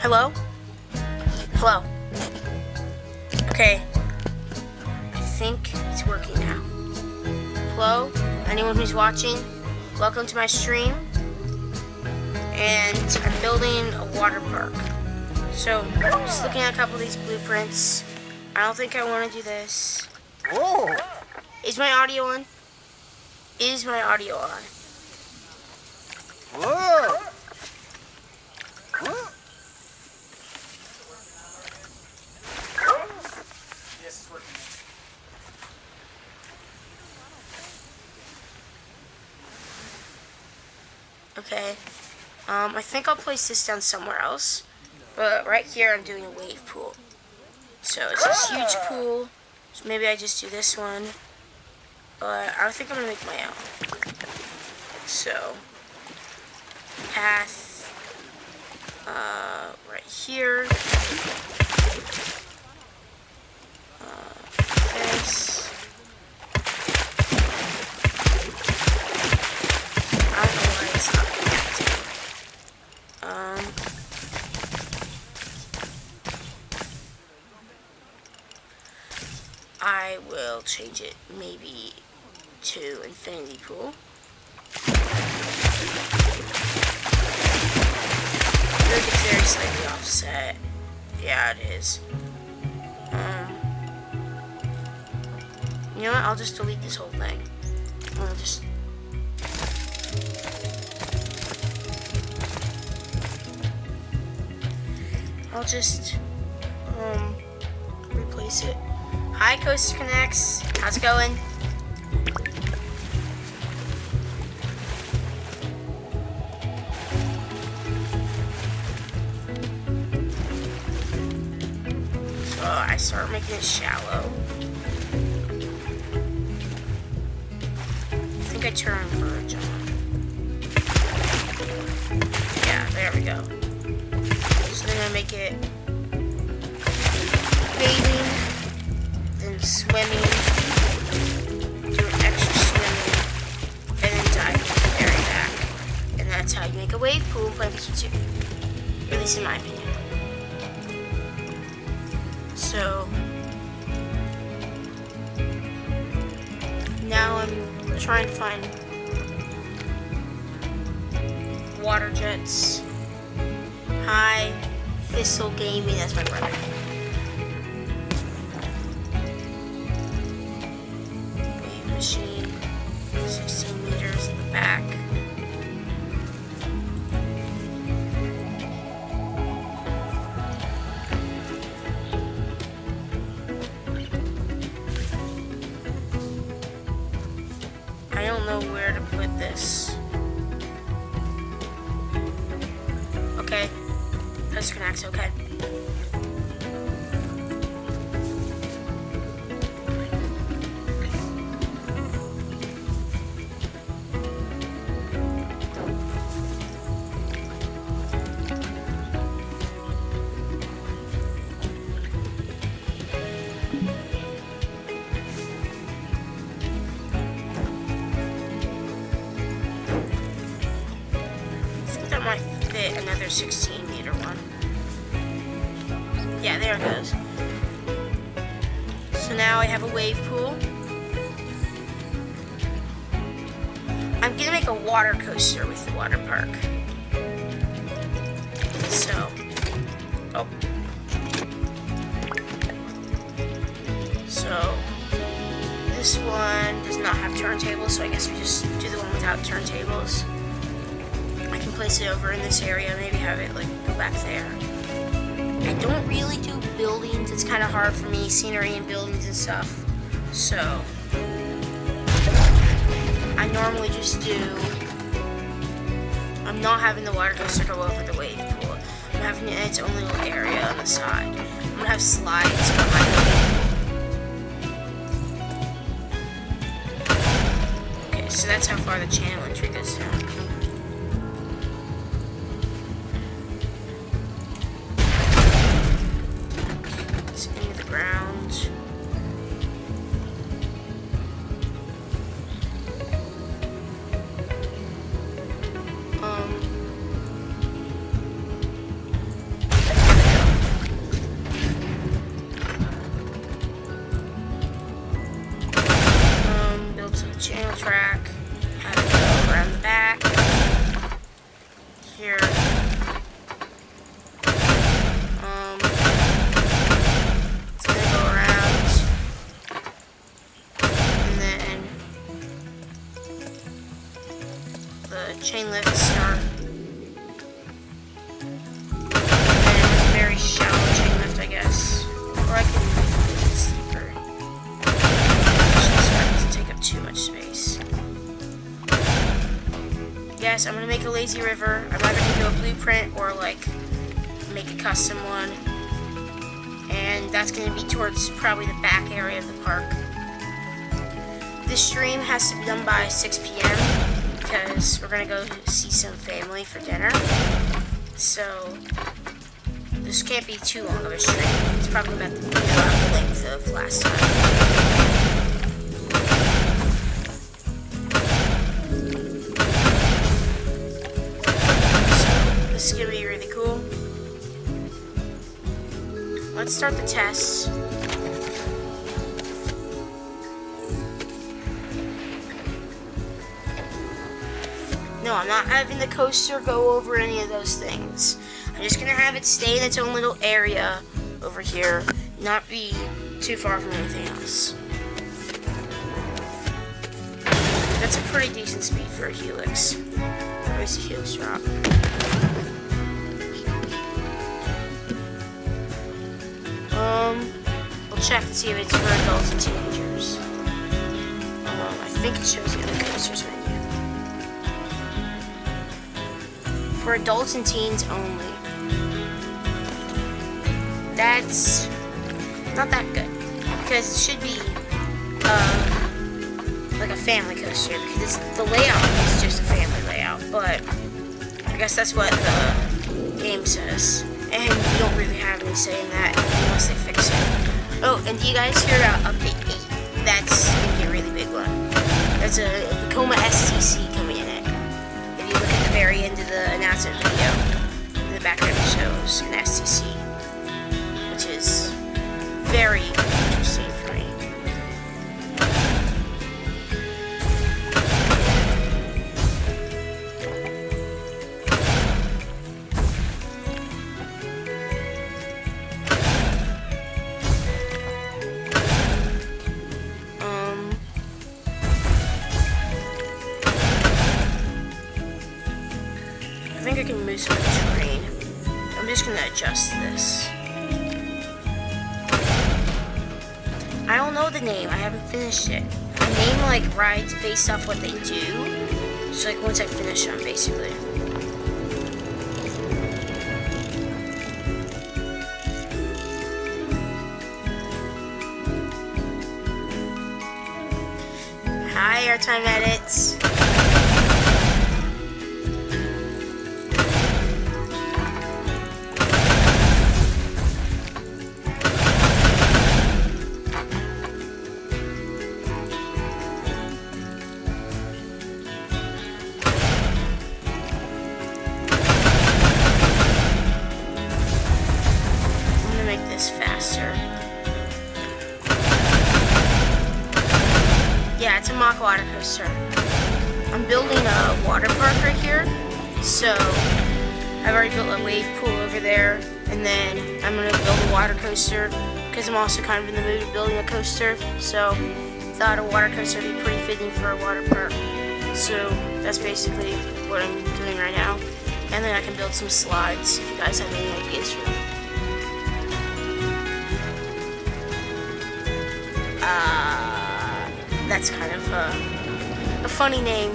Hello? Hello? Okay. I think it's working now. Hello? Anyone who's watching? Welcome to my stream. And I'm building a water park. So, just looking at a couple of these blueprints. I don't think I want to do this. Whoa! Is my audio on? Is my audio on? Whoa! Whoa! Yes, it's working. Okay. I think I'll place this down somewhere else. But right here I'm doing a wave pool. So it's this huge pool. So maybe I just do this one. But I think I'm going to make my own. So, path right here. This. I don't know why it's not connecting. I will change it maybe to infinity pool. I think it's very slightly offset. Yeah, it is. You know what? I'll just delete this whole thing. I'll just replace it. Hi, Coast Connects. How's it going? So I start making it shallow. I think I turn verge on. Yeah, there we go. So then I make it bathing, then swimming, do an extra swimming, and then dive very back. And that's how you make a wave pool in Planescape 2. At least in my opinion. So now I'm trying to find water jets. Hi, Thistle Gaming, that's my brother. Wave machine, 16 meters in the back. I don't know where to put this. Okay. Let's connect, okay. I think that might fit another 16-meter one. Yeah, there it goes. So now I have a wave pool. I'm gonna make a water coaster with the water park. So, So, this one does not have turntables, so I guess we just do the one without turntables. I can place it over in this area, maybe have it like go back there. I don't really do buildings, it's kind of hard for me, scenery and buildings and stuff. So, I normally just do, I'm not having the water coaster go over the wave pool. I'm having it in its own little area on the side. I'm going to have slides behind it. Okay, so that's how far the channel entry goes down. Ground. So channel track, have it go around the back, here. It's gonna go around, and then the chain lift start. Very shallow chain lift, I guess. Or I can make it steeper. It's starting to take up too much space. Yes, I'm gonna make a lazy river. I'm either gonna do a blueprint or like make a custom one. And that's gonna be towards probably the back area of the park. This stream has to be done by 6 p.m. because we're gonna go see some family for dinner. So this can't be too long of a stream. It's probably about the length of last time. So this is gonna be really cool. Let's start the tests. No, I'm not having the coaster go over any of those things. I'm just gonna have it stay in its own little area over here, not be too far from anything else. That's a pretty decent speed for a helix. Where's the helix drop? We'll check to see if it's for adults and teenagers. I think it shows you in the coasters menu. For adults and teens only. That's not that good because it should be like a family coaster because the layout is just a family layout, but I guess that's what the game says, and you don't really have any say in that unless they fix it. Oh, and do you guys hear about update 8? That's gonna be a really big one. There's a Vekoma STC coming in it. If you look at the very end of the announcement video, in the background it shows an STC. Which is very interesting for me. I think I can move some of the terrain. I'm just gonna adjust this. I don't know the name. I haven't finished it. I name like rides based off what they do. So like once I finish them, basically. Hi, Airtime Edits. Yeah, it's a mock water coaster. I'm building a water park right here, so I've already built a wave pool over there, and then I'm going to build a water coaster because I'm also kind of in the mood of building a coaster, so thought a water coaster would be pretty fitting for a water park. So that's basically what I'm doing right now, and then I can build some slides if you guys have any ideas for them. That's kind of a funny name.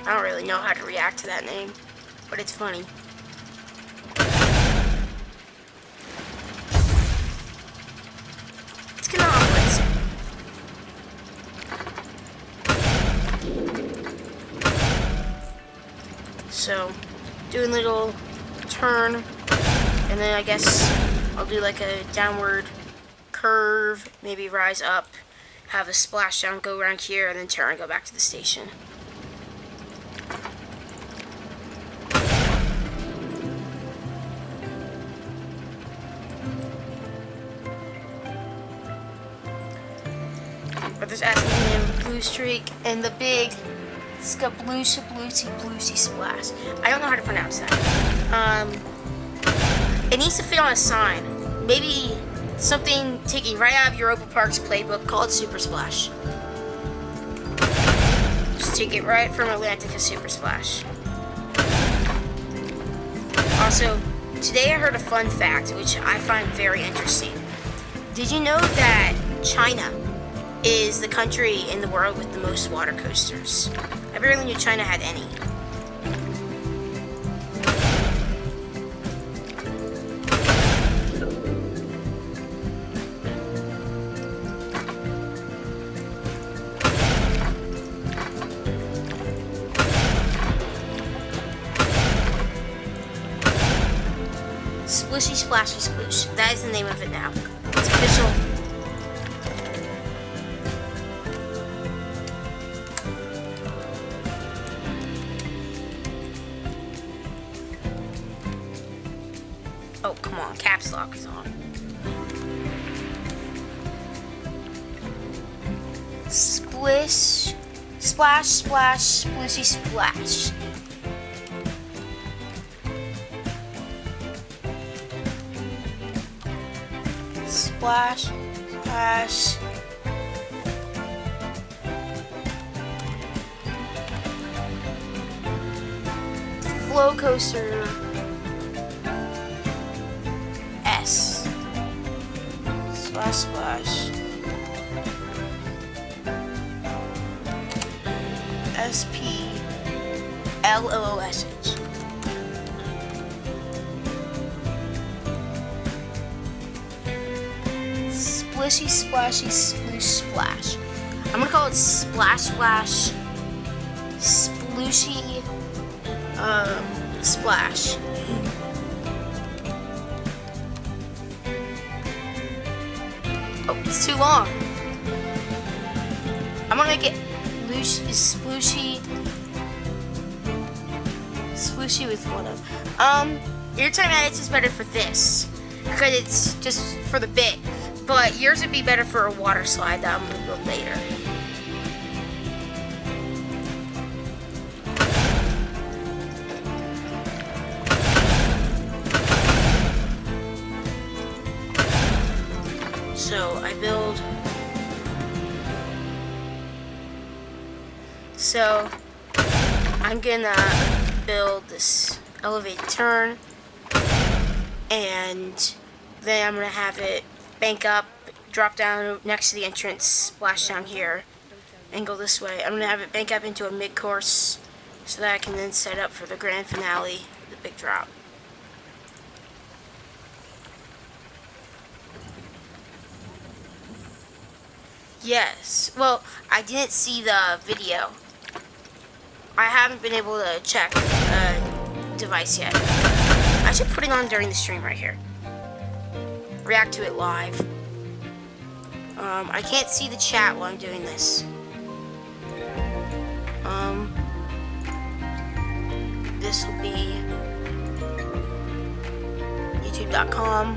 I don't really know how to react to that name, but it's funny. It's canonicals. So, doing a little turn, and then I guess I'll do like a downward curve, maybe rise up, have a splashdown, go around here, and then turn and go back to the station. but there's asking the name of Blue Streak and the big Bluesy Splash. I don't know how to pronounce that. It needs to fit on a sign. Maybe something taken right out of Europa Park's playbook called Super Splash. Just take it right from Atlantica Super Splash. Also, today I heard a fun fact, which I find very interesting. Did you know that China is the country in the world with the most water coasters? I barely knew China had any. Splishy Splashy Sploosh. That is the name of it now. It's official. Oh, come on. Caps lock is on. Splish. Splash, splash, splishy splash. Splash, splash. Flow coaster S. Splash, splash. SPLOOSH. Splishy, splashy, sploosh, splash. I'm gonna call it Splash, Splash, Splooshy, Splash. Oh, it's too long. I'm gonna get Splooshy with one of. Airtime edits is better for this because it's just for the bit. But yours would be better for a water slide that I'm going to build later. So I build. So I'm gonna build this elevated turn, and then I'm gonna have it bank up, drop down next to the entrance, splash down here, and go this way. I'm gonna have it bank up into a mid-course so that I can then set up for the grand finale, the big drop. Yes, well, I didn't see the video. I haven't been able to check device yet. I should put it on during the stream right here. React to it live. I can't see the chat while I'm doing this. This will be youtube.com.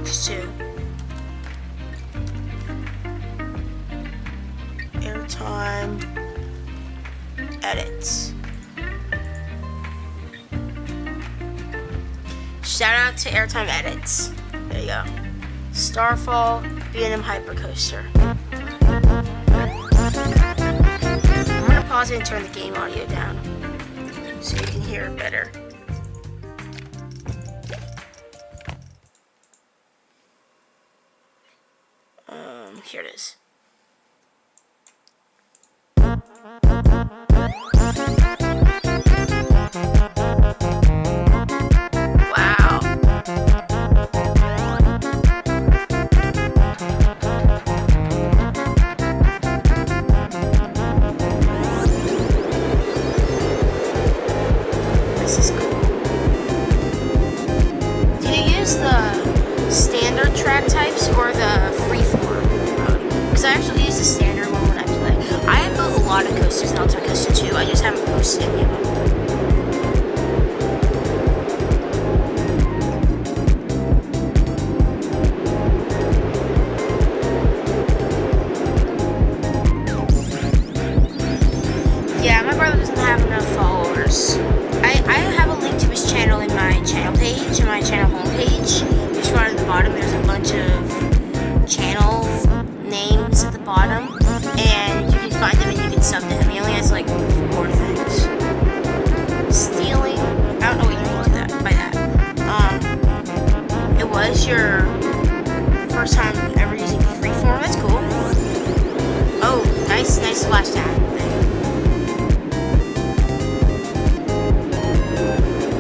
Just to airtime edits. Shout out to Airtime Edits. There you go. Starfall B&M Hypercoaster. I'm gonna pause it and turn the game audio down so you can hear it better. Here it is. Wow. This is cool. Do you use the standard track types or the freeform mode? Because I actually use the standard one when I play. I have built a lot of coasters in Alta Coaster 2. I just haven't posted any of them. bottom, there's a bunch of channel names at the bottom, and you can find them and you can sub to him. He only has like 4 things. Stealing? I don't know what you mean to that by that. It was your first time ever using freeform. That's cool. Oh, nice splash down thing.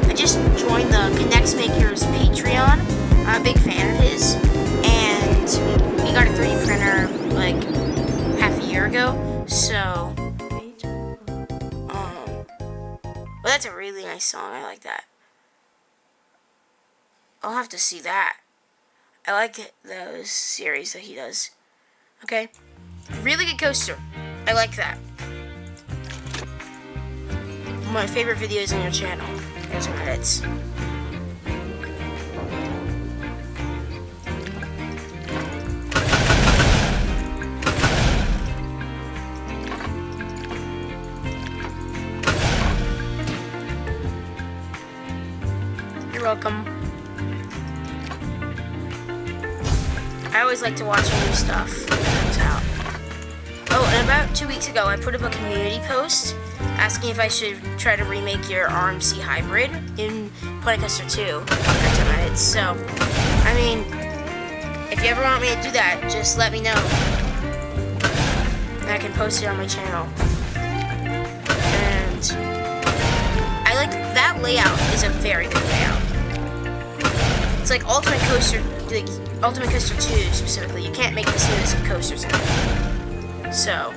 I just joined the Connects Makers Patreon. I'm a big fan of his, and we got a 3D printer like half a year ago. So, well, that's a really nice song. I like that. I'll have to see that. I like those series that he does. Okay. Really good coaster. I like that. My favorite videos on your channel. Here's some edits. You're welcome. I always like to watch new stuff that comes out. Oh, and about 2 weeks ago, I put up a community post asking if I should try to remake your RMC hybrid in Planet Coaster 2. So, I mean, if you ever want me to do that, just let me know. And I can post it on my channel. And I like that layout is a very good layout. It's like Ultimate Coaster 2 specifically. You can't make the smoothest of coasters in it. So.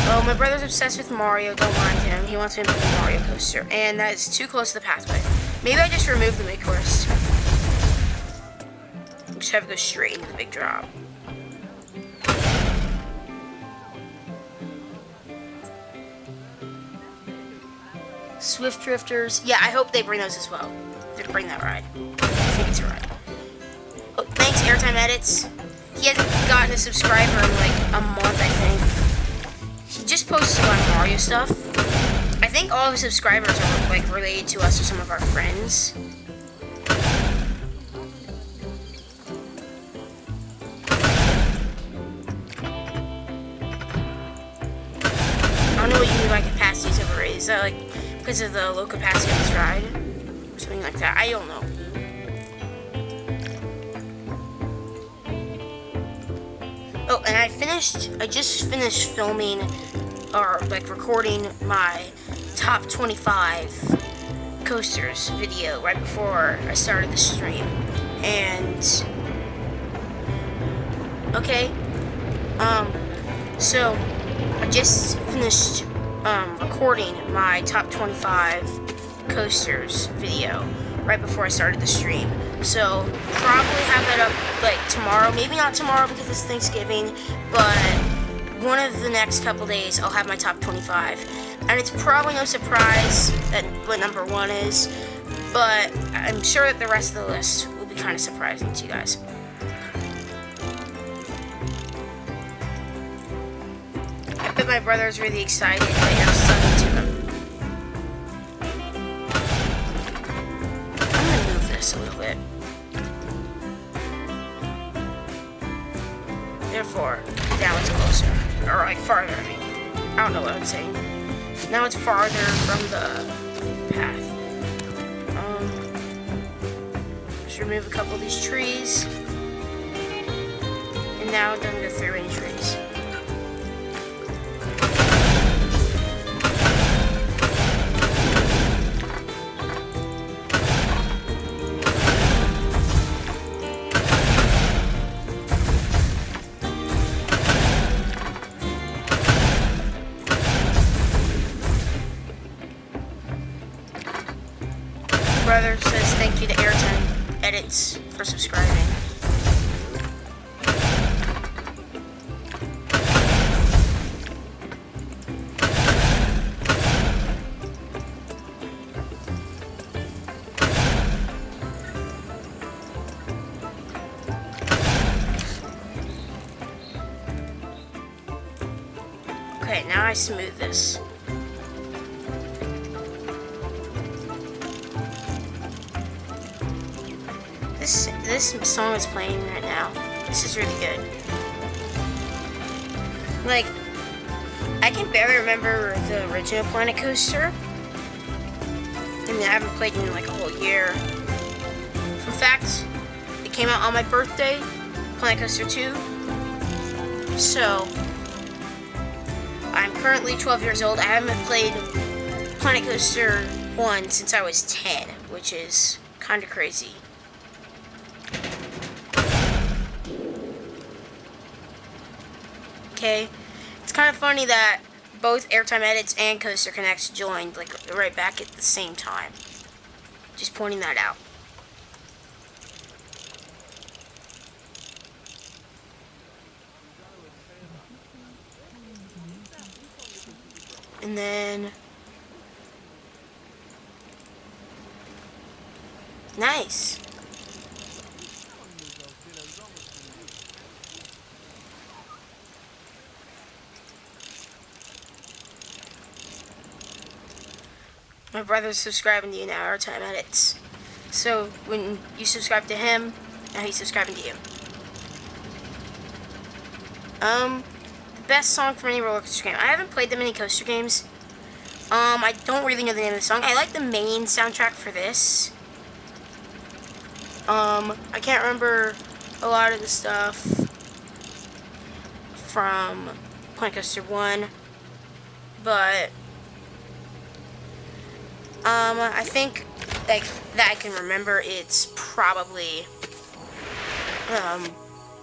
Oh, my brother's obsessed with Mario. Don't mind him. He wants me to make a Mario coaster. And that is too close to the pathway. Maybe I just remove the mid-course. Just have it go straight into the big drop. Swift Drifters. Yeah, I hope they bring those as well. They bring that ride. I think it's a ride. Oh, thanks, Airtime Edits. He hasn't gotten a subscriber in like a month, I think. He just posted a lot of Mario stuff. I think all of his subscribers are like related to us or some of our friends. I don't know what you mean by capacity is overrated. Is that like because of the low capacity of this ride? Or something like that. I don't know. Oh, and I just finished filming or like recording my top 25 coasters video right before I started the stream. And okay. So I just finished recording my top 25 coasters video right before I started the stream. So probably have that up like tomorrow. Maybe not tomorrow because it's Thanksgiving, but one of the next couple days I'll have my top 25. And it's probably no surprise that what number 1 is, but I'm sure that the rest of the list will be kind of surprising to you guys. I bet my brother's really excited that you're stuck to him. I'm gonna move this a little bit. Therefore, now it's closer. Or like farther, I mean. I don't know what I'm saying. Now it's farther from the path. Just remove a couple of these trees. And now I'm gonna go through any trees. Brother says thank you to Airtime Edits for subscribing. smooth this. This song is playing right now. This is really good. Like, I can barely remember the original Planet Coaster. I mean, I haven't played in like a whole year. In fact, it came out on my birthday, Planet Coaster 2. So, I'm currently 12 years old. I haven't played Planet Coaster 1 since I was 10, which is kind of crazy. Okay, it's kind of funny that both Airtime Edits and Coaster Connects joined like right back at the same time. Just pointing that out. And then nice. My brother's subscribing to you now, Airtime Edits. So when you subscribe to him, now he's subscribing to you. The best song from any roller coaster game. I haven't played that many coaster games. I don't really know the name of the song. I like the main soundtrack for this. I can't remember a lot of the stuff from Planet Coaster 1, but I think like that I can remember it's probably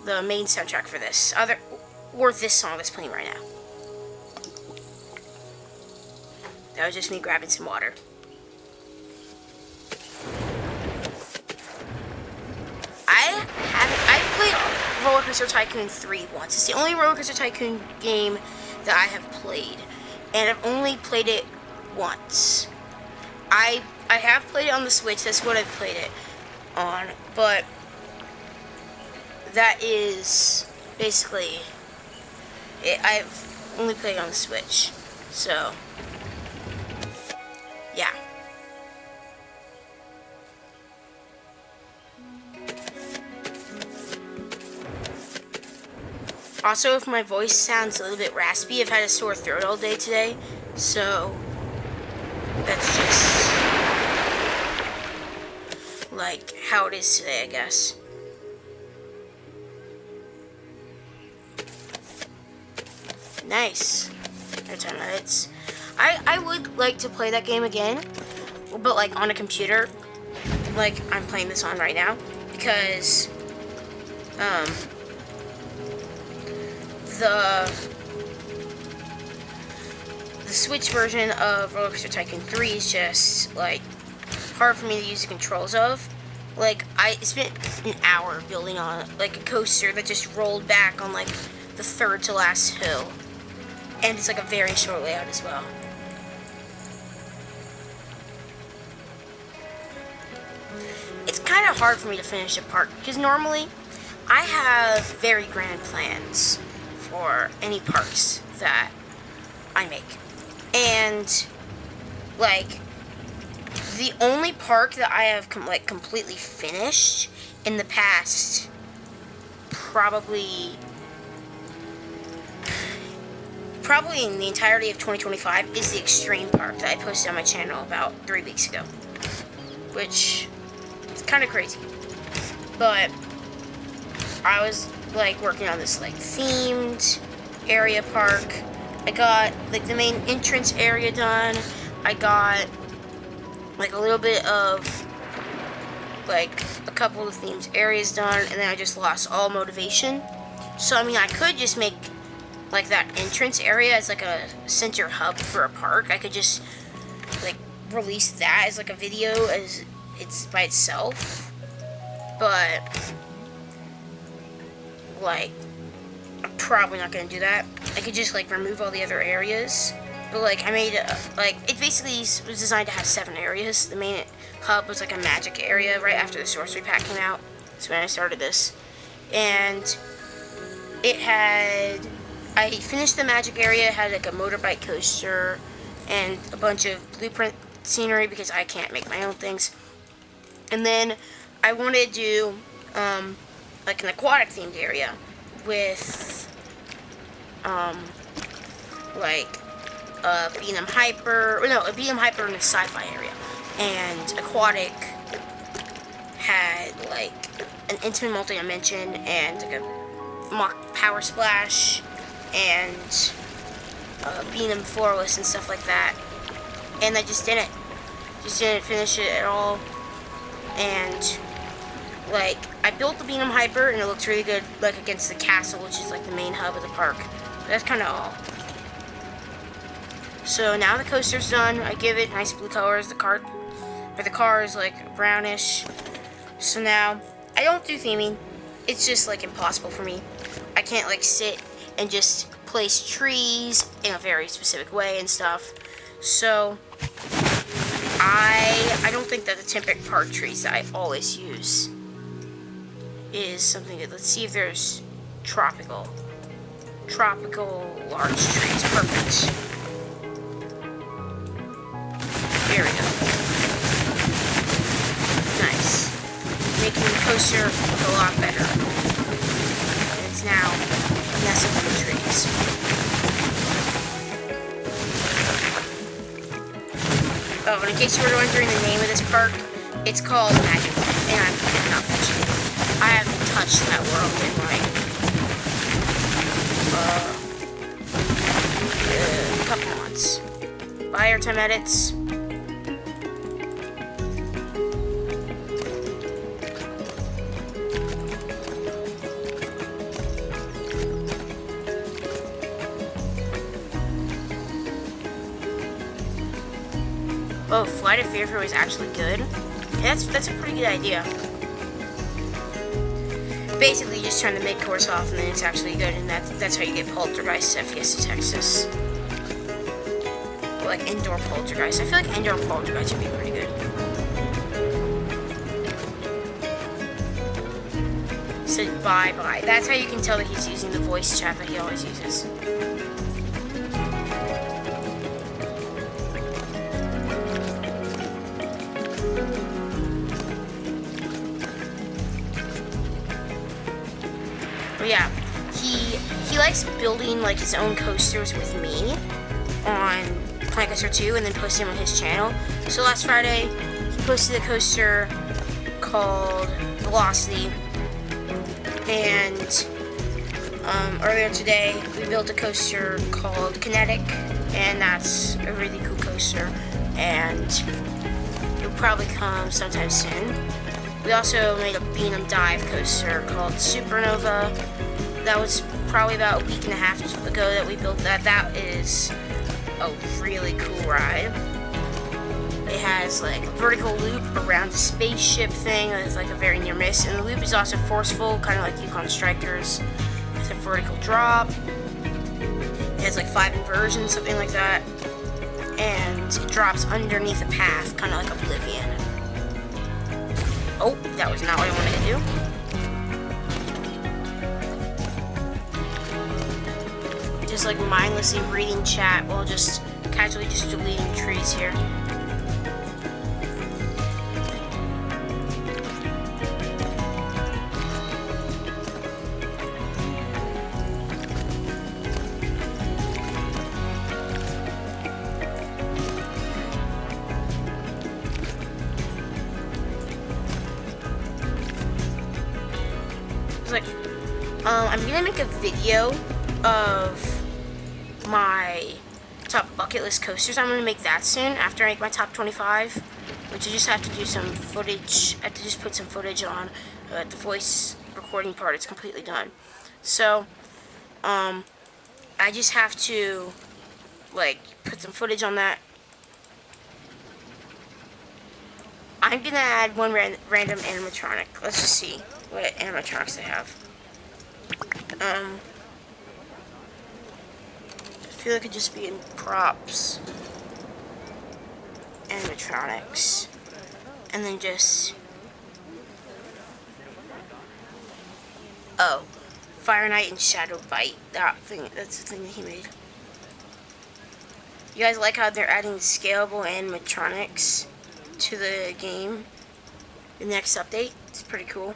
the main soundtrack for this or this song that's playing right now. That was just me grabbing some water. I've played Roller Coaster Tycoon 3 once. It's the only Roller Coaster Tycoon game that I have played, and I've only played it once. I have played it on the Switch. That's what I've played it on, but that is basically it. I've only played it on the Switch, so yeah. Also, if my voice sounds a little bit raspy, I've had a sore throat all day today, so that's just like how it is today, I guess. Nice. Airtime Edits. I would like to play that game again, but like on a computer, like I'm playing this on right now, because the Switch version of Roller Coaster Tycoon 3 is just like hard for me to use the controls of. Like I spent an hour building on like a coaster that just rolled back on like the third to last hill, and it's like a very short layout as well. It's kind of hard for me to finish a park because normally I have very grand plans for any parks that I make, and like the only park that I have completely finished in the past probably in the entirety of 2025 is the Extreme Park that I posted on my channel about 3 weeks ago, which is kind of crazy. But I was like working on this like themed area park. I got like the main entrance area done. I got like a little bit of like a couple of themed areas done, and then I just lost all motivation. So I mean, I could just make like that entrance area as like a center hub for a park. I could just like release that as like a video as it's by itself, but like I'm probably not gonna do that. I could just like remove all the other areas, but like I made like it basically was designed to have 7 areas. The main hub was like a magic area right after the sorcery pack came out. That's when I started this, and it had I finished the magic area, had like a motorbike coaster and a bunch of blueprint scenery because I can't make my own things. And then I wanted to do like an aquatic themed area with like a B&M Hyper, or no, a B&M Hyper in a sci-fi area. And aquatic had like an intimate multi-dimension and like a mock power splash and B&M floorless and stuff like that. And I just didn't finish it at all. And like I built the B&M Hyper and it looks really good like against the castle, which is like the main hub of the park. But that's kind of all. So now the coaster's done. I give it nice blue colors. The car is like brownish. So now I don't do theming. It's just like impossible for me. I can't like sit and just place trees in a very specific way and stuff. So I don't think that the temperate park trees that I always use is something good. Let's see if there's tropical large trees. Perfect. There we go. Nice. Making the coaster look a lot better. And it's now nestled in the trees. Oh, and in case you were wondering the name of this park, it's called Magic Land, and I'm not finishing it. I haven't touched that world in like a couple months. Bye, airtime edits. Oh, Flight of Fearful was actually good. Yeah, that's a pretty good idea. Basically, you just turn the mid-course off, and then it's actually good, and that's how you get Poltergeist at Fiesta Texas. Or like indoor Poltergeist. I feel like indoor Poltergeist would be pretty good. Said bye-bye. That's how you can tell that he's using the voice chat that he always uses. But yeah, he likes building like his own coasters with me on Planet Coaster 2 and then posting them on his channel. So last Friday, he posted a coaster called Velocity, and earlier today we built a coaster called Kinetic, and that's a really cool coaster, and it'll probably come sometime soon. We also made a B&M dive coaster called Supernova. That was probably about a week and a half ago that we built that. That is a really cool ride. It has like a vertical loop around the spaceship thing. It's like a very near miss. And the loop is also forceful, kind of like Yukon Strikers. It's a vertical drop. It has like 5 inversions, something like that. And it drops underneath a path, kind of like Oblivion. Oh, that was not what I wanted to do. Just like mindlessly reading chat while just casually just deleting trees here. Like, I'm gonna make a video of my top bucket list coasters. I'm gonna make that soon after I make my top 25, which I just have to do some footage. I have to just put some footage on the voice recording part. It's completely done. So, I just have to like put some footage on that. I'm gonna add one random animatronic. Let's just see what animatronics they have. I feel like it could just be in props, animatronics, and then just Fire Knight and Shadow Bite. That's the thing that he made. You guys like how they're adding scalable animatronics to the game? The next update. It's pretty cool.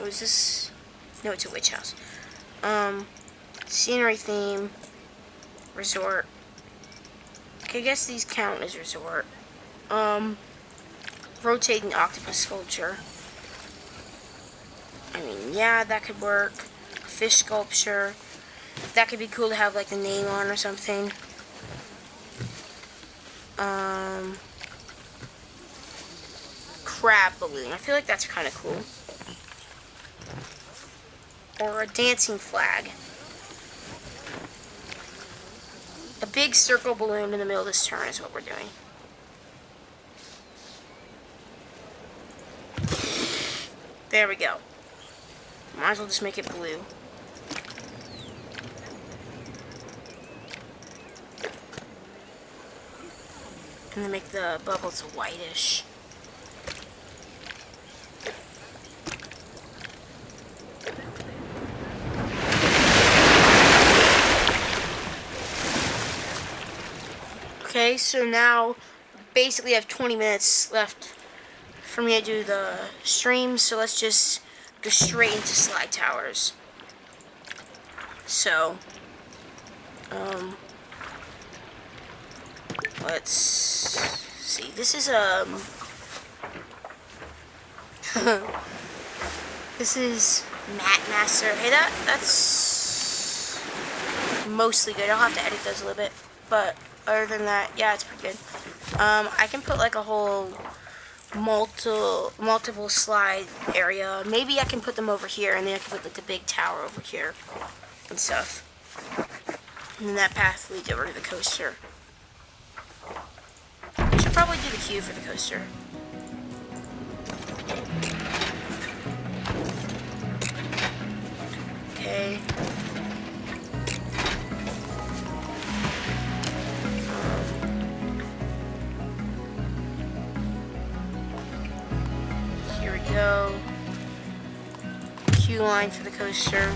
Oh, is this? No, it's a witch house. Scenery theme. Resort. Okay, I guess these count as resort. Rotating octopus sculpture. I mean, yeah, that could work. Fish sculpture. That could be cool to have like the name on or something. Crab balloon. I feel like that's kind of cool. Or a dancing flag. A big circle balloon in the middle of this turn is what we're doing. There we go. Might as well just make it blue. And then make the bubbles whitish. Okay, so now basically I have 20 minutes left for me to do the stream, so let's just go straight into slide towers. So, let's see. This is this is Mat Master. Hey, that's mostly good. I'll have to edit those a little bit, but other than that, yeah, it's pretty good. I can put like a whole multiple slide area. Maybe I can put them over here, and then I can put like the big tower over here and stuff. And then that path leads over to the coaster. I should probably do the queue for the coaster. Okay. Here we go. Queue line for the coaster.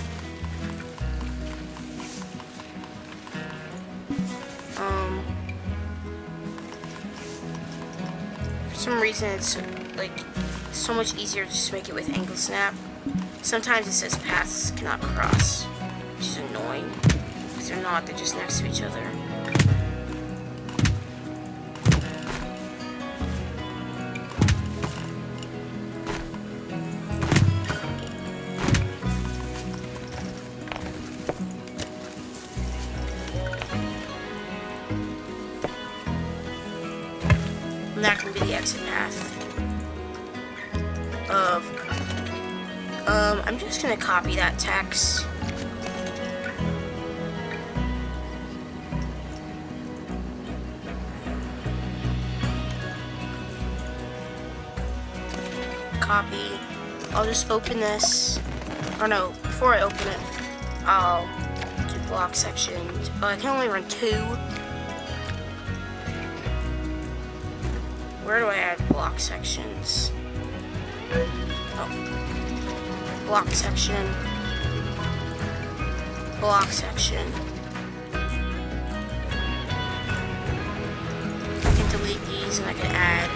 For some reason it's like so much easier to just make it with angle snap. Sometimes it says paths cannot cross, which is annoying because they're not, they're just next to each other. And that can be the exit path of, I'm just gonna copy that text. Copy. I'll just open this, or no, before I open it, I'll do block sections. Oh, I can only run 2. Where do I add block sections? Oh. Block section. Block section. I can delete these and I can add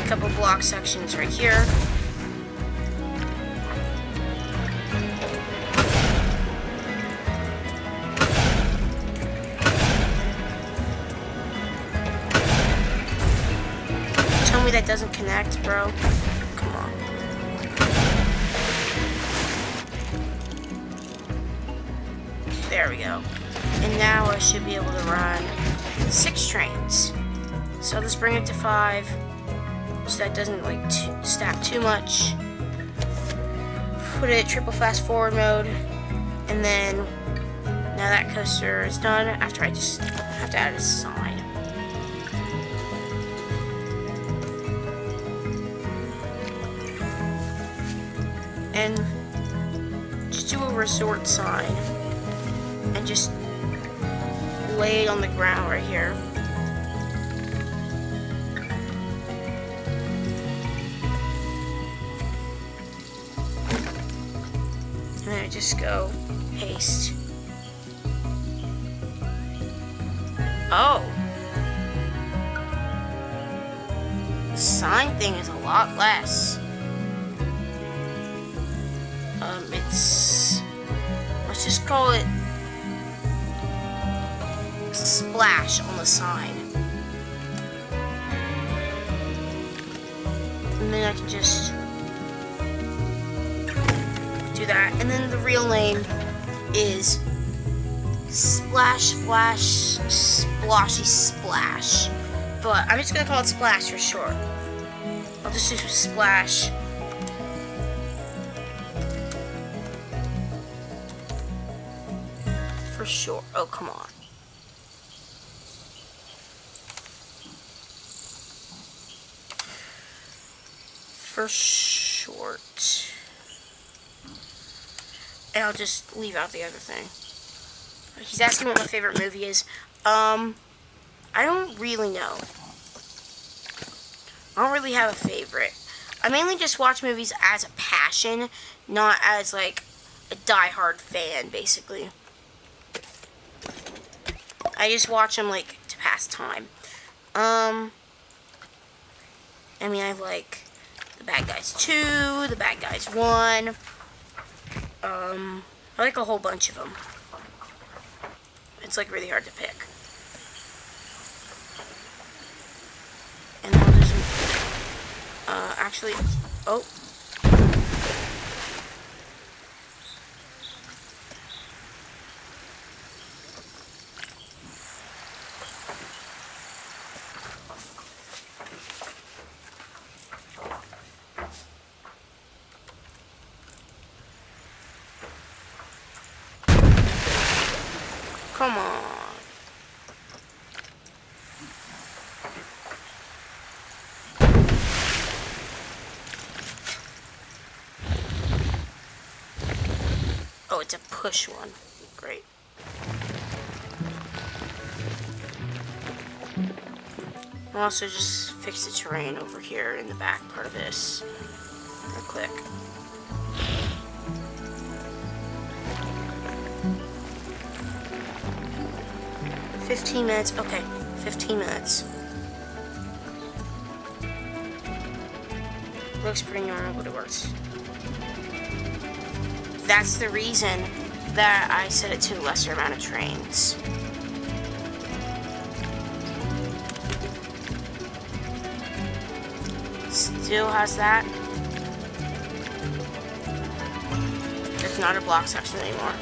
a couple block sections right here. Tell me that doesn't connect, bro. Come on. There we go. And now I should be able to run 6 trains. So let's bring it to 5, so that doesn't like stack too much. Put it triple fast forward mode, and then now that coaster is done. After I just have to add a sign. And just do a resort sign and just lay it on the ground right here. just go paste. Oh. The sign thing is a lot less. Let's just call it splash on the sign. And then I can just do that. And then the real name is Splash Splash Splashy Splash. But I'm just gonna call it Splash for short. I'll just do Splash. For short. Oh, come on. For short. And I'll just leave out the other thing. He's asking what my favorite movie is. I don't really know. I don't really have a favorite. I mainly just watch movies as a passion, not as like a die-hard fan, basically. I just watch them like to pass time. I mean, I like The Bad Guys 2, The Bad Guys 1. I like a whole bunch of them. It's like really hard to pick. And I'll just actually, oh. Come on. Oh, it's a push one. Great. I'll also just fix the terrain over here in the back part of this real quick. $15 minutes. Okay, 15 minutes. Looks pretty normal, but it works. That's the reason that I set it to a lesser amount of trains. Still has that. It's not a block section anymore.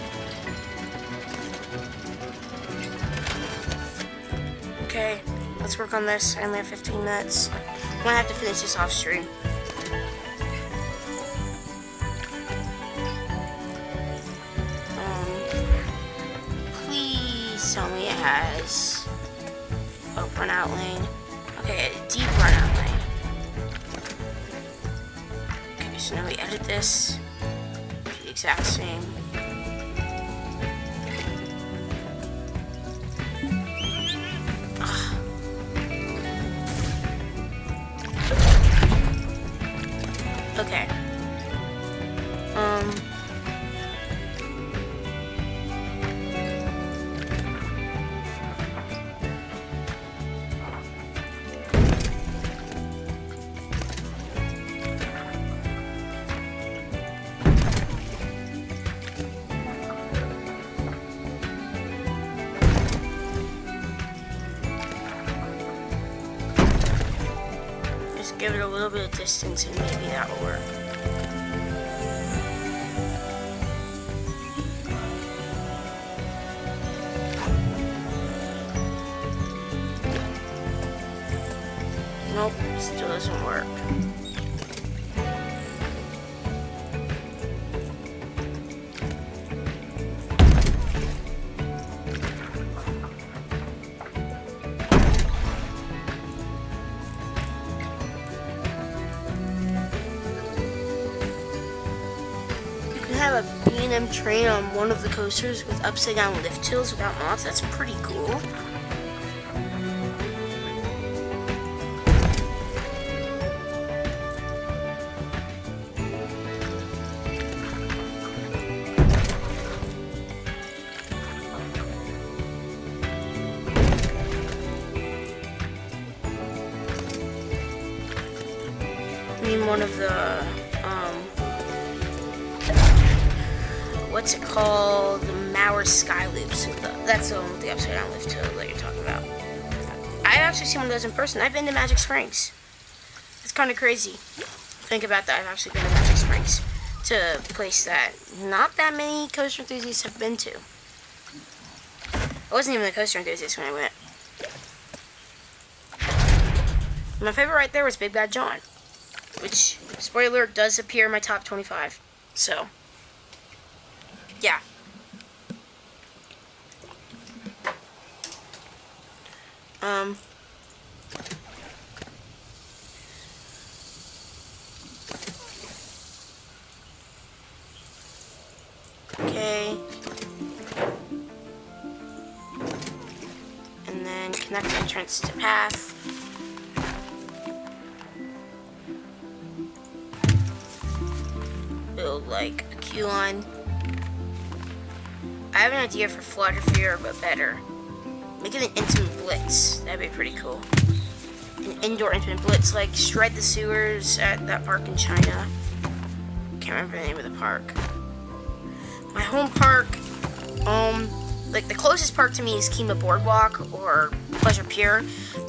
Okay, let's work on this. I only have 15 minutes. I'm gonna have to finish this off stream. Please tell me it has a runout lane. Okay, a deep runout lane. Okay, so now we edit this to the exact same. Okay. Just give it a little bit of distance and maybe that will work. Nope, still doesn't work. You can have a B&M train on one of the coasters with upside down lift hills without mods. That's pretty cool. in one of the, what's it called? The Mauer Sky Loops. That's the upside down lift that you're talking about. I've actually seen one of those in person. I've been to Magic Springs. It's kind of crazy. Think about that. I've actually been to Magic Springs, to a place that not that many coaster enthusiasts have been to. I wasn't even a coaster enthusiast when I went. My favorite right there was Big Bad John, which, spoiler, does appear in my top 25. So, yeah. Okay. And then connect entrance to path. Build like a queue line. I have an idea for Flutter Fear, but better. Make it an intimate blitz. That'd be pretty cool. An indoor intimate blitz, like shred the sewers at that park in China. Can't remember the name of the park. My home park, like the closest park to me is Kima Boardwalk or Pleasure Pier.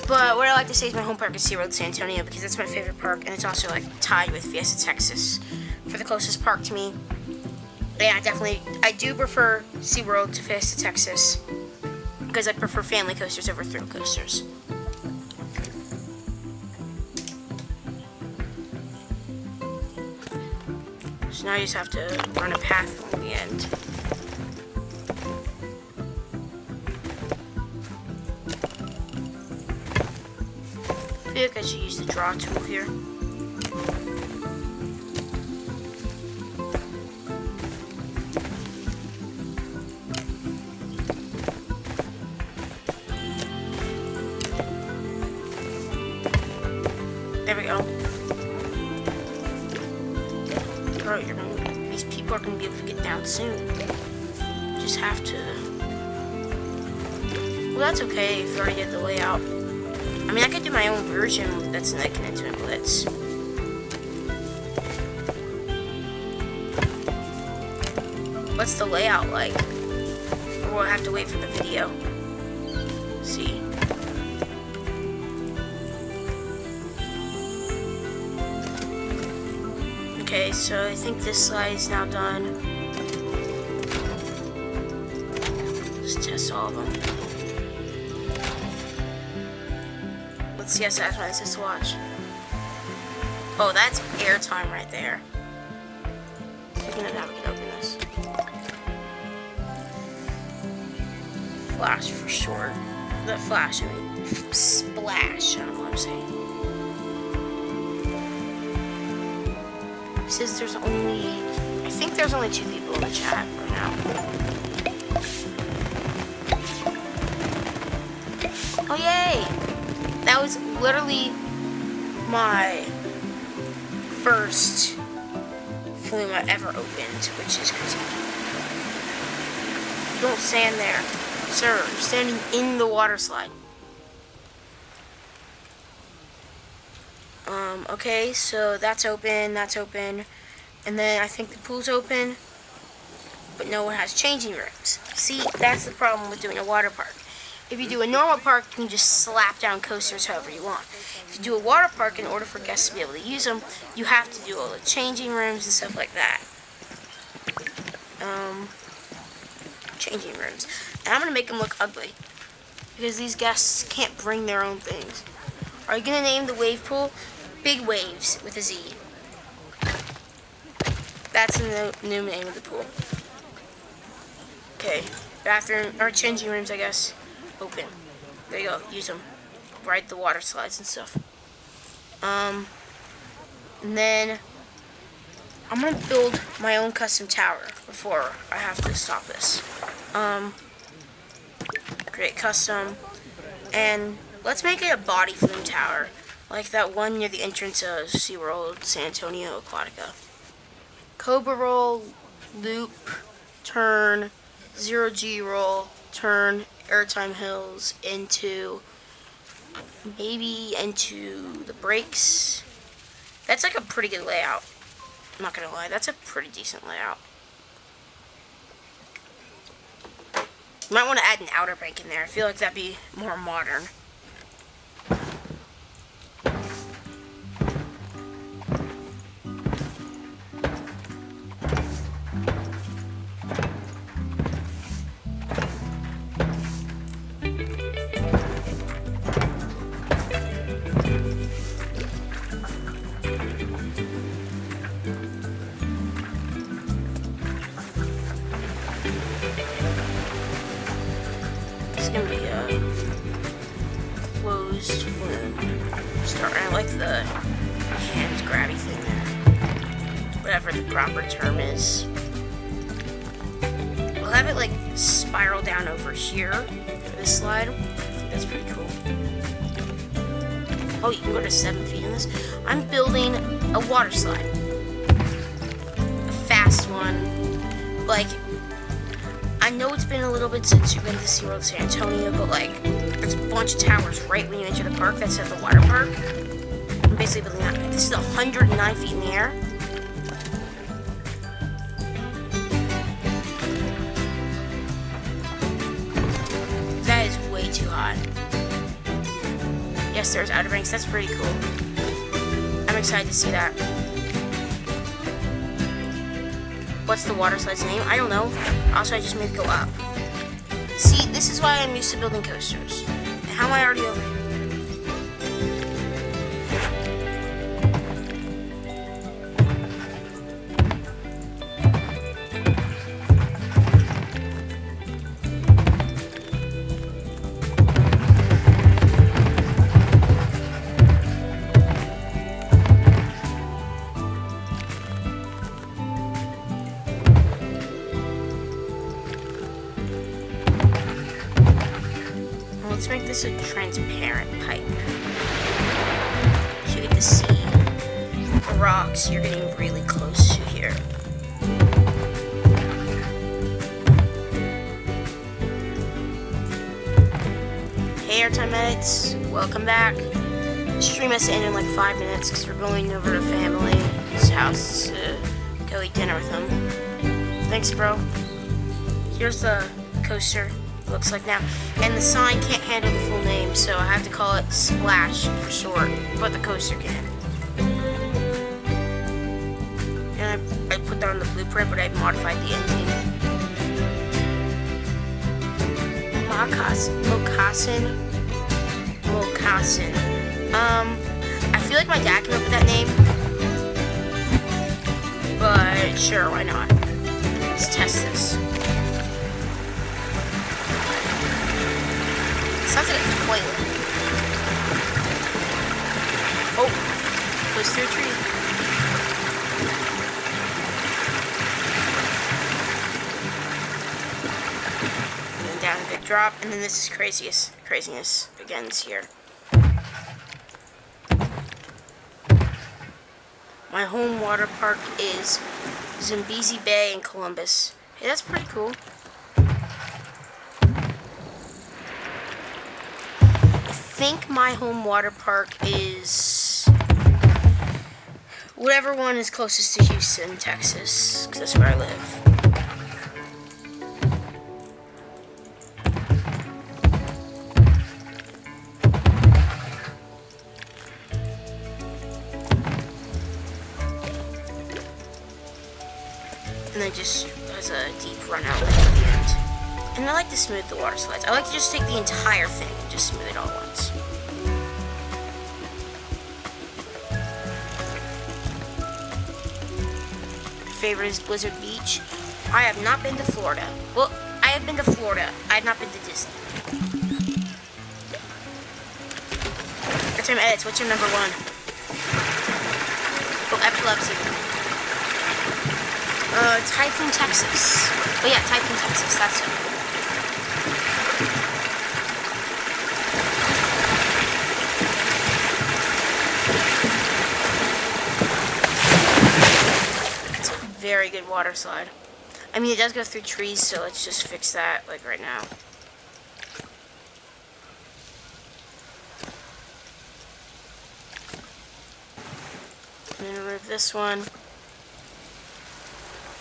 But what I like to say is my home park is SeaWorld San Antonio, because that's my favorite park, and it's also like tied with Fiesta Texas for the closest park to me. Yeah, I do prefer SeaWorld to Fiesta Texas, because I prefer family coasters over thrill coasters. So now you just have to run a path at the end. I feel like I should use the draw tool here. There we go. Bro, these people are gonna be able to get down soon. Just have to. Well, that's okay if you already did the layout. I mean, I could do my own version that's like an intimate blitz. What's the layout like? Or we'll have to wait for the video. See. Okay, so I think this slide is now done. Let's test all of them. Let's see how satisfying this is to watch. Oh, that's airtime right there. Now we can open this. Flash for short. The flash, I mean, splash. I don't know what I'm saying. It says there's only, I think there's only 2 people in the chat right now. Oh, yay! That was literally my first flume I ever opened, which is crazy. Don't stand there. Sir, you're standing in the water slide. Okay, so that's open, and then I think the pool's open, but no one has changing rooms. See, that's the problem with doing a water park. If you do a normal park, you can just slap down coasters however you want. If you do a water park, in order for guests to be able to use them, you have to do all the changing rooms and stuff like that. Changing rooms. And I'm going to make them look ugly, because these guests can't bring their own things. Are you going to name the wave pool Big Waves with a Z? That's the new name of the pool. Okay, bathroom, or changing rooms, I guess. Open. There you go, use them. Ride the water slides and stuff. And then I'm gonna build my own custom tower before I have to stop this. Create custom, and let's make it a body flume tower, like that one near the entrance of SeaWorld San Antonio Aquatica. Cobra roll, loop, turn, 0G roll, turn, airtime hills into maybe into the brakes, That's like a pretty good layout. I'm not gonna lie, that's a pretty decent layout. You might want to add an outer bank in there. I feel like that'd be more modern. It's gonna be a closed flume. I like the hand grabby thing there. Whatever the proper term is. We'll have it like spiral down over here for this slide. I think that's pretty cool. Oh, you can go to 7 feet in this. I'm building a water slide. A fast one. Like, I know it's been a little bit since you've been to SeaWorld San Antonio, but like, there's a bunch of towers right when you enter the park. That's at the water park. I'm basically building that. This is 109 feet in the air. That is way too hot. Yes, there's Outer Banks. That's pretty cool. I'm excited to see that. What's the water slide's name? I don't know. Also, I just made it go up. See, this is why I'm used to building coasters. And how am I already over here? Let's make this a transparent pipe. So you get to see the rocks you're getting really close to here. Hey Airtime Edits, welcome back. The stream has to end in like 5 minutes because we're going over to family's house to go eat dinner with them. Thanks, bro. Here's the coaster. Looks like now, and the sign can't handle the full name, so I have to call it Splash for short, but the coaster can. And I put that on the blueprint, but I modified the ending. Moccasin. I feel like my dad came up with that name, but sure, why not? Let's test this. Sounds like a toilet. Oh, goes through a tree. And then down a big drop, and then this is craziness begins here. My home water park is Zambezi Bay in Columbus. Hey, that's pretty cool. I think my home water park is whatever one is closest to Houston, Texas, because that's where I live. And then just has a deep run out at the end. And I like to smooth the water slides. I like to just take the entire thing and just smooth it all at once. My favorite is Blizzard Beach. I have not been to Florida. Well, I have been to Florida. I have not been to Disney. Airtime Edits, what's your number one? Oh, epilepsy. Typhoon, Texas. Oh yeah, Typhoon, Texas, that's it. It's a very good water slide. I mean, it does go through trees, so let's just fix that, like, right now. this one.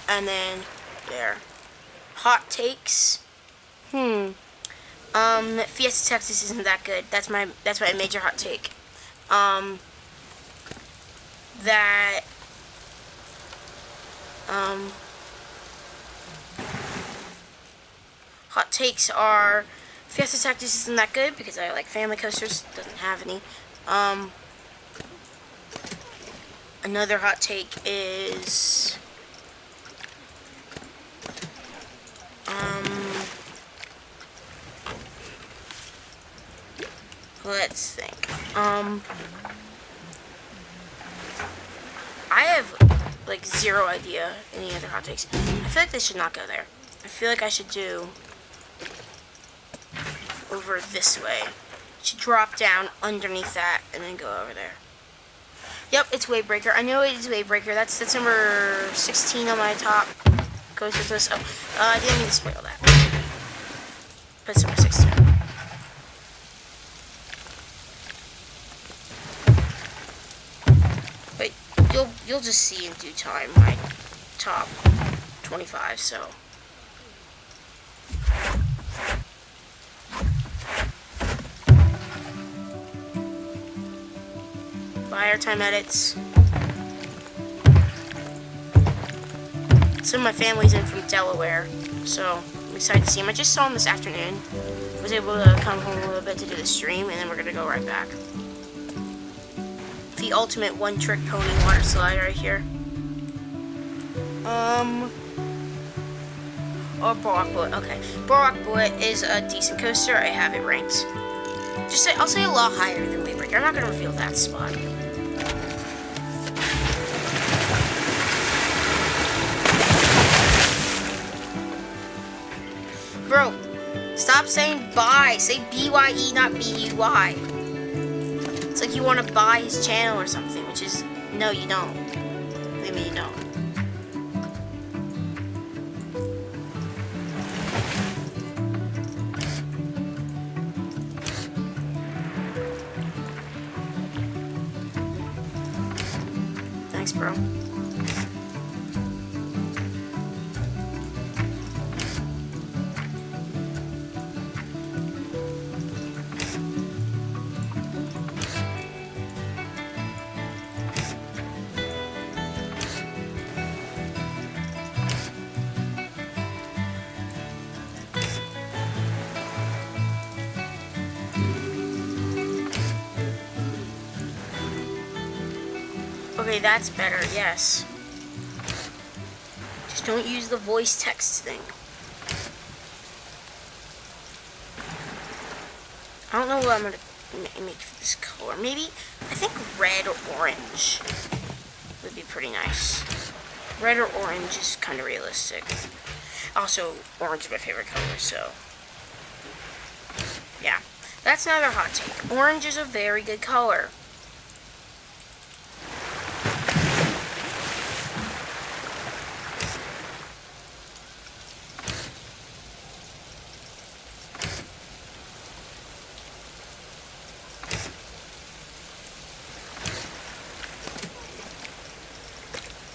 And then there. Hot takes. Fiesta Texas isn't that good. That's my major hot take. Hot takes are Fiesta Texas isn't that good because I like family coasters. Doesn't have any. Another hot take is let's think. I have like zero idea any other hot takes. I feel like they should not go there. I feel like I should do over this way. Should drop down underneath that and then go over there. Yep, it's Wavebreaker. I know it is Wavebreaker. That's number 16 on my top. Goes with this. Oh, I didn't mean to spoil that. But it's number 16. But you'll just see in due time my top 25. So. Buy airtime edits. Some of my family's in from Delaware, so I'm excited to see him. I just saw him this afternoon. Was able to come home a little bit to do the stream, and then we're gonna go right back. The ultimate one-trick pony water slide right here. Or Borak Bullet. Okay, Borak Bullet is a decent coaster. I have it ranked. I'll say a lot higher than Wavebreaker. I'm not gonna reveal that spot. Bro, stop saying buy. Say B-Y-E, not B-U-Y. It's like you want to buy his channel or something, which is, no, you don't. Believe me, you don't. Thanks, bro. Okay, that's better, yes. Just don't use the voice text thing. I don't know what I'm gonna make for this color. Maybe, I think red or orange would be pretty nice. Red or orange is kind of realistic. Also, orange is my favorite color, so. Yeah, that's another hot take. Orange is a very good color.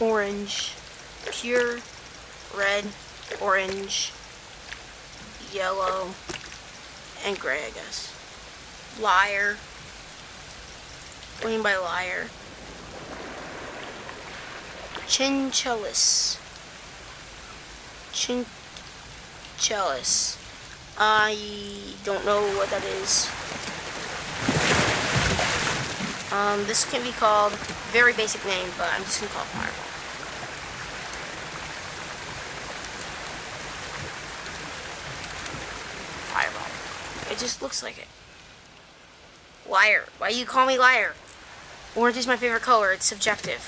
Orange, pure red, orange, yellow, and gray, I guess. Liar. What do you mean by liar? Chinchillis. Chinchillis. I don't know what that is. This can be called, very basic name, but I'm just gonna call it Fireball. Fireball. It just looks like it. Liar. Why do you call me liar? Orange is my favorite color. It's subjective.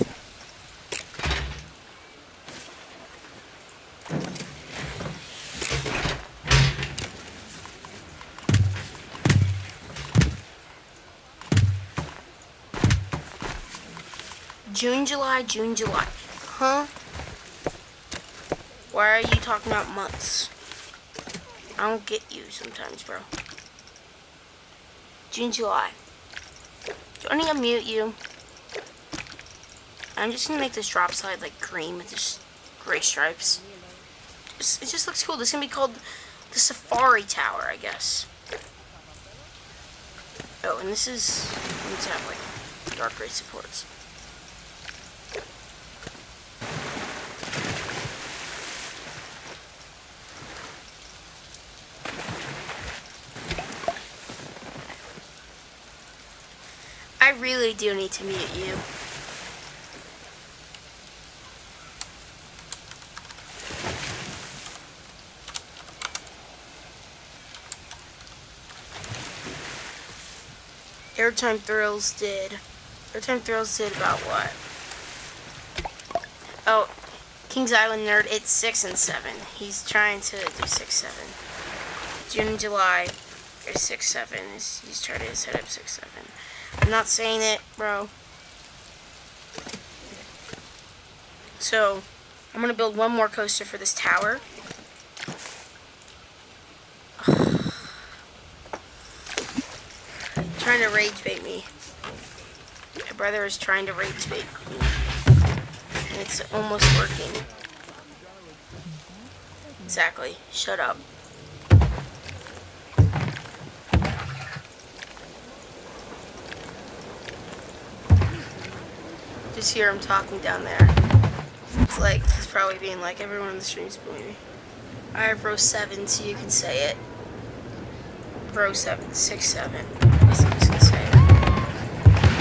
June, July, June, July. Huh? Why are you talking about months? I don't get you sometimes, bro. June, July. Do I need to mute you? I'm just gonna make this drop slide like green with just gray stripes. It just looks cool. This is gonna be called the Safari Tower, I guess. Oh, and this is, let's have like dark gray supports. I really do need to mute you. Airtime Thrills did about what? Oh, Kings Island Nerd, it's 6 and 7. He's trying to do 6, 7. June and July is 6, 7. He's trying to set up 6, 7. I'm not saying it, bro. So, I'm gonna build one more coaster for this tower. Trying to rage bait me. My brother is trying to rage bait me. And it's almost working. Exactly. Shut up. Just hear him talking down there. It's like, he's probably being like, everyone in the stream's booing me. I have row 7, so you can say it. Row 7, 6, 7. I'm just gonna say it.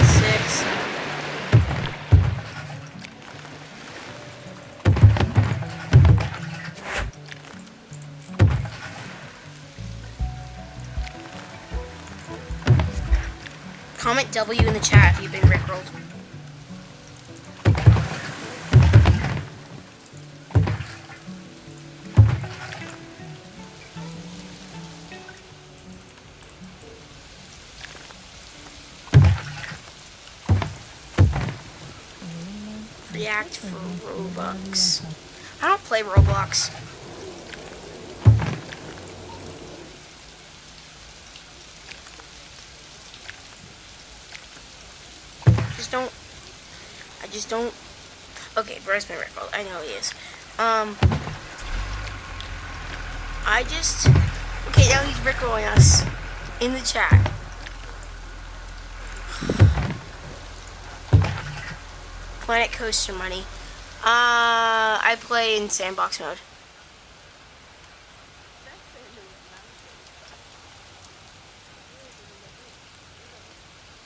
6. Comment W in the chat if you've been rickrolled. React for Robux. I don't play Roblox. I just don't. Okay, Bryce been rickrolled. I know he is. Okay, now he's rickrolling us in the chat. Planet Coaster money. I play in sandbox mode.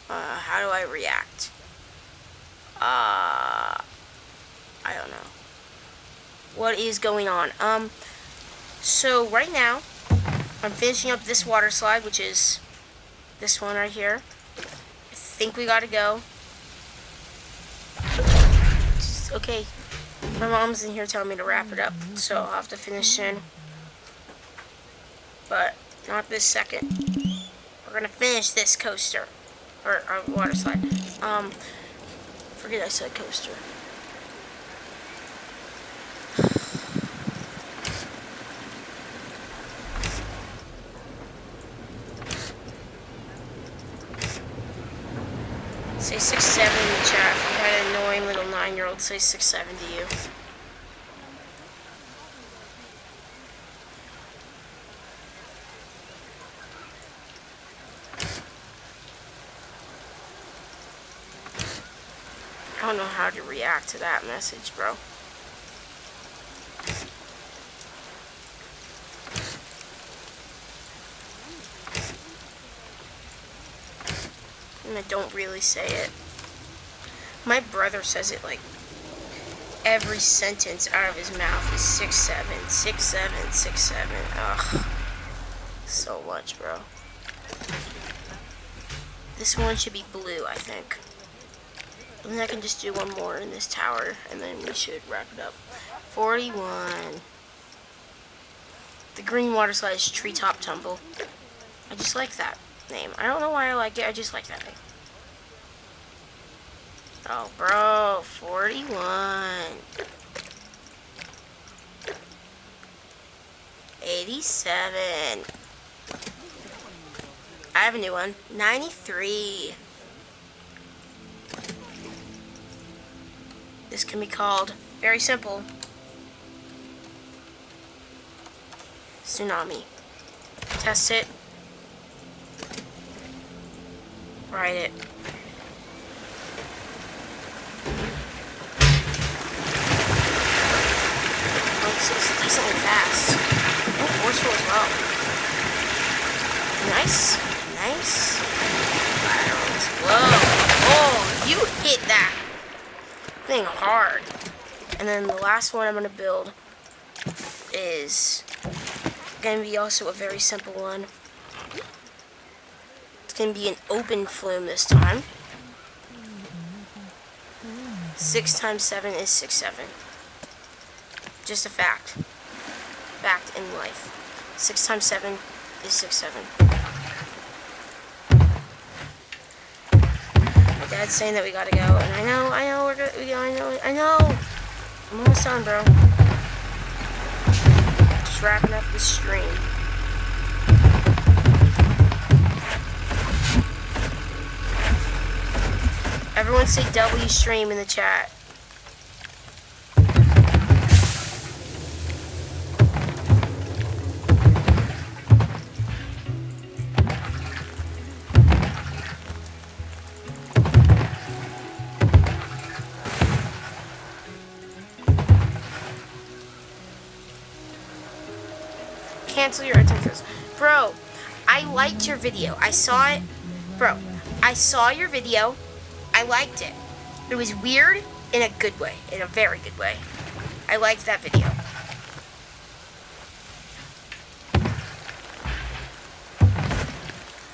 How do I react? I don't know. What is going on? So right now, I'm finishing up this water slide, which is this one right here. I think we gotta go. Okay, my mom's in here telling me to wrap it up, so I'll have to finish soon. But not this second. We're gonna finish this coaster, or water slide. Forget I said coaster. Say 6, 7 in the chat. If you had an annoying little 9-year-old, say 6, 7 to you. I don't know how to react to that message, bro. And I don't really say it. My brother says it like every sentence out of his mouth is 6, 7, 6, 7, 6, 7. Ugh. So much, bro. This one should be blue, I think. And then I can just do one more in this tower, and then we should wrap it up. 41. The green water slide is Treetop Tumble. I just like that name. I don't know why I like it, I just like that name. Oh, bro, 41. 87. I have a new one. 93. This can be called, very simple, tsunami. Test it. Write it. It's decently fast. And forceful as well. Nice. Nice. Laterals. Whoa. Oh, you hit that thing hard. And then the last one I'm going to build is going to be also a very simple one. It's going to be an open flume this time. 6 times 7 is 6, 7. Just a fact. Fact in life. 6 times 7 is 6, 7. My dad's saying that we gotta go, and I know, I know. I'm almost done, bro. Just wrapping up this stream. Everyone say W stream in the chat. Cancel your attentions. Bro, I liked your video. I saw it. Bro, I saw your video. I liked it. It was weird in a good way. In a very good way. I liked that video.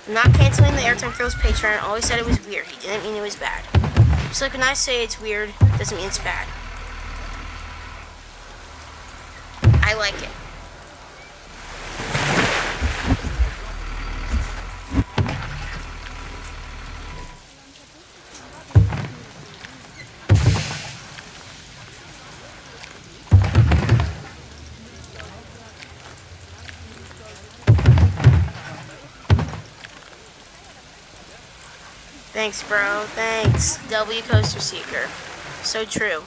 I'm not canceling the Airtime Thrills Patreon. I always said it was weird. He didn't mean it was bad. Just like when I say it's weird, doesn't mean it's bad. I like it. Thanks, bro. Thanks. W Coaster Seeker. So true.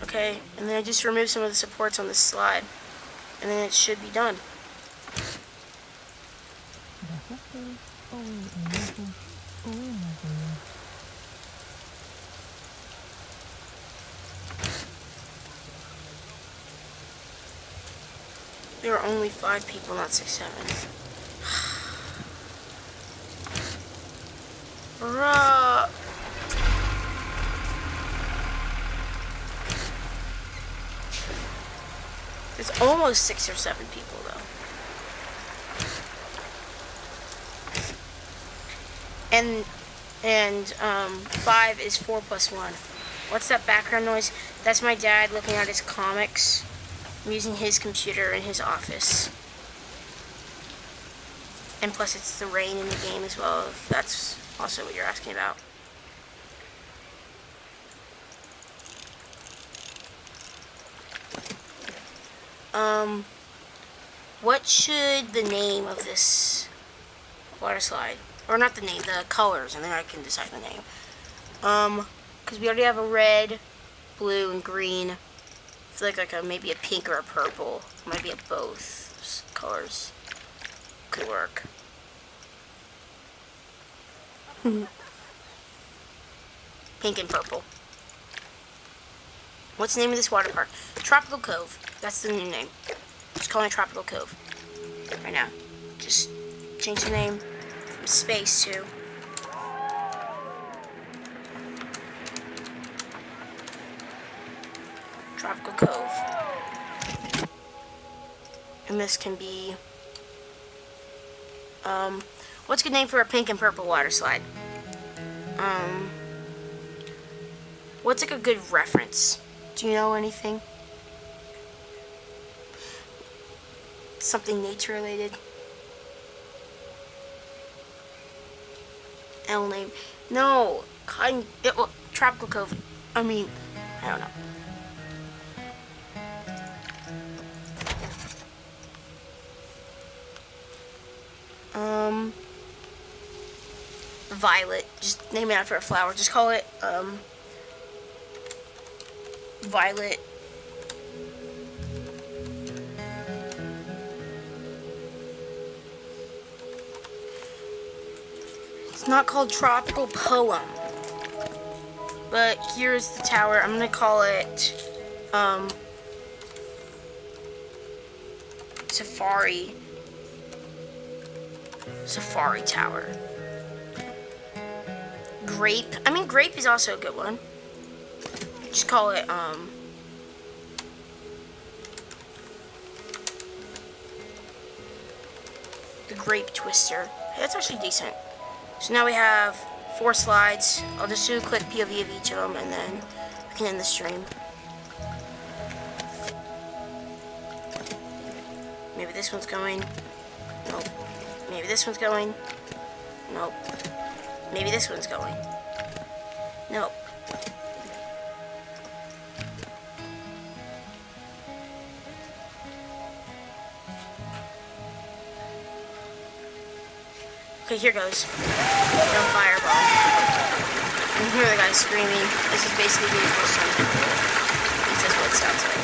Okay, and then I just remove some of the supports on this slide. And then it should be done. There are only 5 people, not 6, 7. Bruh. There's almost 6 or 7 people though. And 5 is 4 plus 1. What's that background noise? That's my dad looking at his comics. I'm using his computer in his office. And plus it's the rain in the game as well, if that's also what you're asking about. What should the name of this water slide, or not the name, the colors, and then I can decide the name. Because we already have a red, blue, and green. I feel like maybe a pink or a purple. Might be a both colors. Could work. Pink and purple. What's the name of this water park? Tropical Cove. That's the new name. Just calling it Tropical Cove. Right now. Just change the name from space to Tropical Cove. And this can be what's a good name for a pink and purple water slide? What's like a good reference? Do you know anything? Something nature related? L name? No, Tropical Cove. I mean, I don't know. Violet. Just name it after a flower. Just call it Violet. It's not called Tropical Poem. But here's the tower. I'm gonna call it Safari Tower. Grape. I mean, grape is also a good one. Just call it the Grape Twister. That's actually decent. So now we have 4 slides. I'll just do a quick POV of each of them, and then we can end the stream. Maybe this one's going. Nope. Maybe this one's going. Nope. Maybe this one's going. Nope. Okay, here goes. Don't fireball. And here the guy's screaming. This is basically the first time. This is what it sounds like.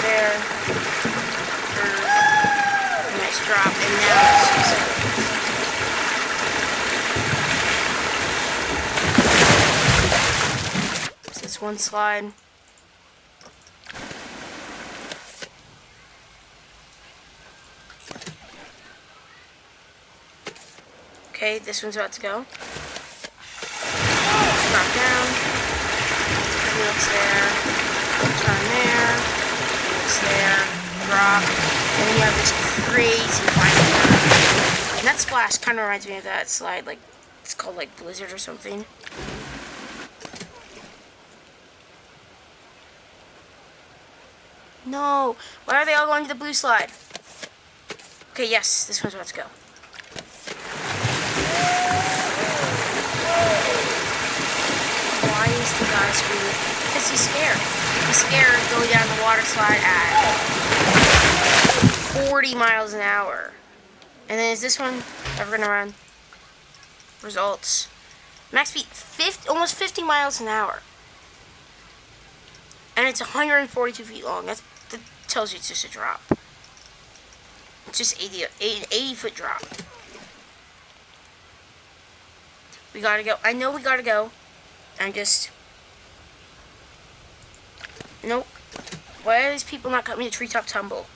There. Nice drop. And now it's just... So it's one slide. Okay, this one's about to go. Drop down. Looks there. Turn there. Looks there. Drop. And then you have this crazy final turn. And that splash kind of reminds me of that slide. Like, it's called like Blizzard or something. No. Why are they all going to the blue slide? Okay, yes, this one's about to go. Why is the guy screaming? Because he's scared. He's scared of going down the water slide at 40 miles an hour. And then is this one ever gonna run? Results. Max speed almost 50 miles an hour. And it's 142 feet long. That tells you it's just a drop. It's just 80 foot drop. We gotta go. I know we gotta go. I'm just... Nope. Why are these people not coming to Treetop Tumble?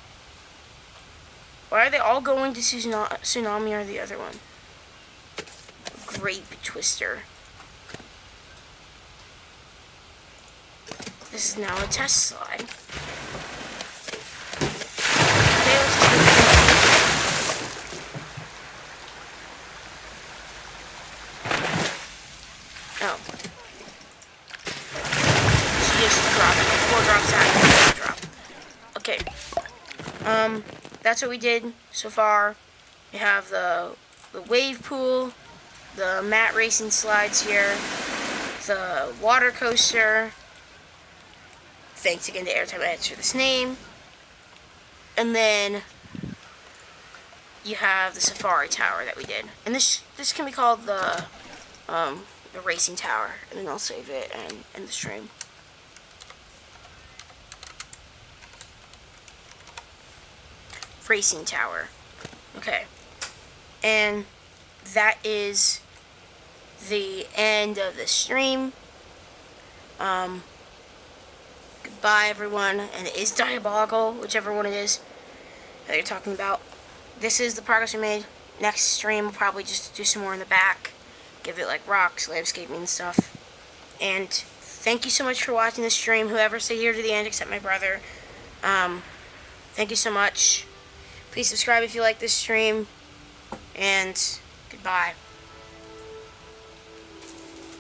Why are they all going to Tsunami or the other one? Grape Twister. This is now a test slide. Okay, let's just oh. She just dropped it. 4 drops out. Drop. Okay. That's what we did so far. We have the wave pool, the mat racing slides here, the water coaster. Thanks again to Airtime Edits for this name. And then you have the Safari Tower that we did. And this can be called the racing tower. And then I'll save it and end the stream. Racing tower. Okay. And that is the end of the stream. Goodbye, everyone. And it is diabolical, whichever one it is that you're talking about. This is the progress we made. Next stream, we'll probably just do some more in the back. Give it like rocks, landscaping, and stuff. And thank you so much for watching this stream. Whoever stayed here to the end, except my brother. Thank you so much. Please subscribe if you like this stream. And goodbye.